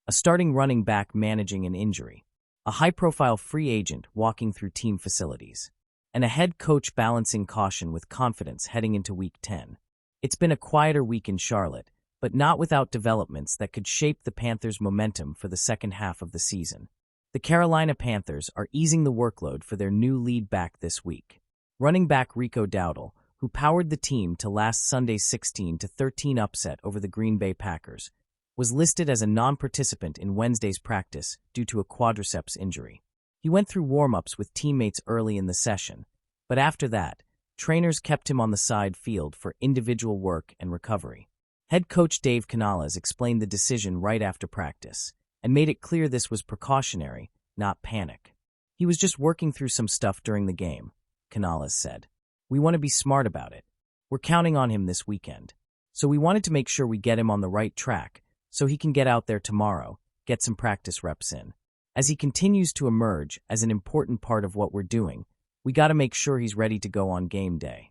a starting running back managing an injury, a high-profile free agent walking through team facilities, and a head coach balancing caution with confidence heading into Week 10. It's been a quieter week in Charlotte, but not without developments that could shape the Panthers' momentum for the second half of the season. The Carolina Panthers are easing the workload for their new lead back this week. Running back Rico Dowdle, who powered the team to last Sunday's 16-13 upset over the Green Bay Packers, was listed as a non-participant in Wednesday's practice due to a quadriceps injury. He went through warm-ups with teammates early in the session, but after that, trainers kept him on the side field for individual work and recovery. Head coach Dave Canales explained the decision right after practice and made it clear this was precautionary, not panic. He was just working through some stuff during the game, Canales said. We want to be smart about it. We're counting on him this weekend. So we wanted to make sure we get him on the right track so he can get out there tomorrow, get some practice reps in. As he continues to emerge as an important part of what we're doing, we got to make sure he's ready to go on game day.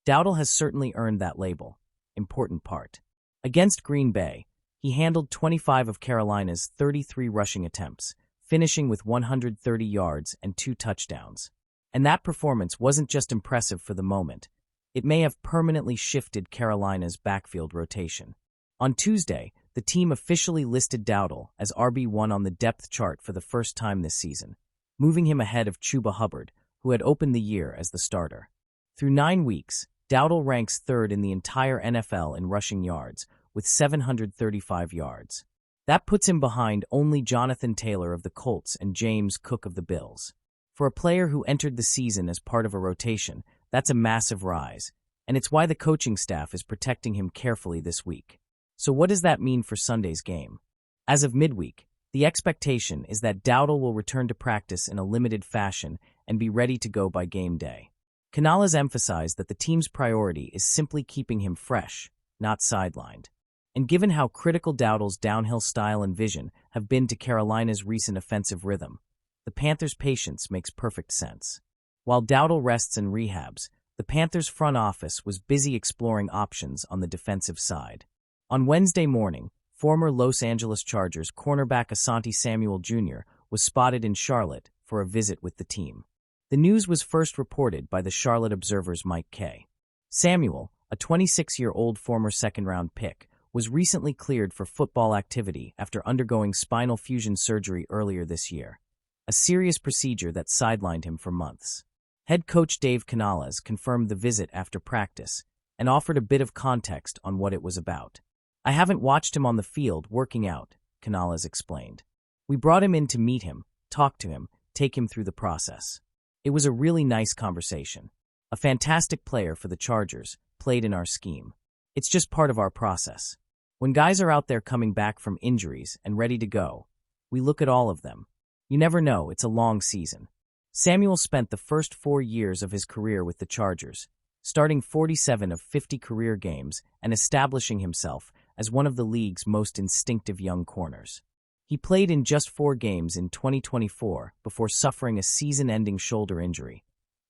Dowdle has certainly earned that label, important part. Against Green Bay, he handled 25 of Carolina's 33 rushing attempts, finishing with 130 yards and 2 touchdowns. And that performance wasn't just impressive for the moment. It may have permanently shifted Carolina's backfield rotation. On Tuesday, the team officially listed Dowdle as RB1 on the depth chart for the first time this season, moving him ahead of Chuba Hubbard, who had opened the year as the starter. Through 9 weeks, Dowdle ranks third in the entire NFL in rushing yards, with 735 yards. That puts him behind only Jonathan Taylor of the Colts and James Cook of the Bills. For a player who entered the season as part of a rotation, that's a massive rise, and it's why the coaching staff is protecting him carefully this week. So what does that mean for Sunday's game? As of midweek, the expectation is that Dowdle will return to practice in a limited fashion and be ready to go by game day. Canales emphasized that the team's priority is simply keeping him fresh, not sidelined. And given how critical Dowdle's downhill style and vision have been to Carolina's recent offensive rhythm, the Panthers' patience makes perfect sense. While Dowdle rests and rehabs, the Panthers' front office was busy exploring options on the defensive side. On Wednesday morning, former Los Angeles Chargers cornerback Asante Samuel Jr. was spotted in Charlotte for a visit with the team. The news was first reported by the Charlotte Observer's Mike Kay. Samuel, a 26-year-old former second-round pick, was recently cleared for football activity after undergoing spinal fusion surgery earlier this year, a serious procedure that sidelined him for months. Head coach Dave Canales confirmed the visit after practice and offered a bit of context on what it was about. I haven't watched him on the field working out, Canales explained. We brought him in to meet him, talk to him, take him through the process. It was a really nice conversation. A fantastic player for the Chargers, played in our scheme. It's just part of our process. When guys are out there coming back from injuries and ready to go, we look at all of them. You never know, it's a long season. Samuel spent the first 4 years of his career with the Chargers, starting 47 of 50 career games and establishing himself as one of the league's most instinctive young corners. He played in just 4 games in 2024 before suffering a season-ending shoulder injury,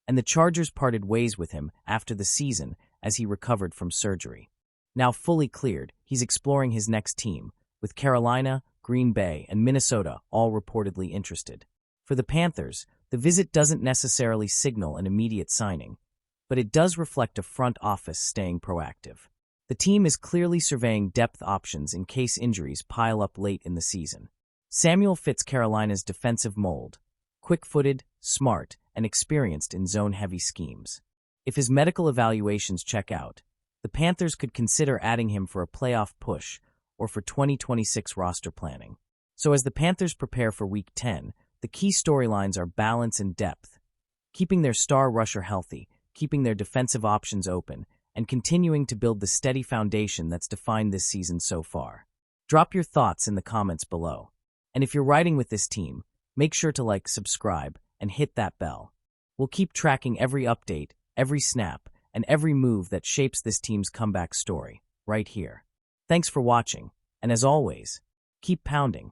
and the Chargers parted ways with him after the season as he recovered from surgery. Now fully cleared, he's exploring his next team, with Carolina, Green Bay, and Minnesota all reportedly interested. For the Panthers, the visit doesn't necessarily signal an immediate signing, but it does reflect a front office staying proactive. The team is clearly surveying depth options in case injuries pile up late in the season. Samuel fits Carolina's defensive mold, quick-footed, smart, and experienced in zone-heavy schemes. If his medical evaluations check out, the Panthers could consider adding him for a playoff push or for 2026 roster planning. So as the Panthers prepare for Week 10, the key storylines are balance and depth, keeping their star rusher healthy, keeping their defensive options open, and continuing to build the steady foundation that's defined this season so far. Drop your thoughts in the comments below. And if you're riding with this team, make sure to like, subscribe, and hit that bell. We'll keep tracking every update, every snap, and every move that shapes this team's comeback story, right here. Thanks for watching, and as always, keep pounding.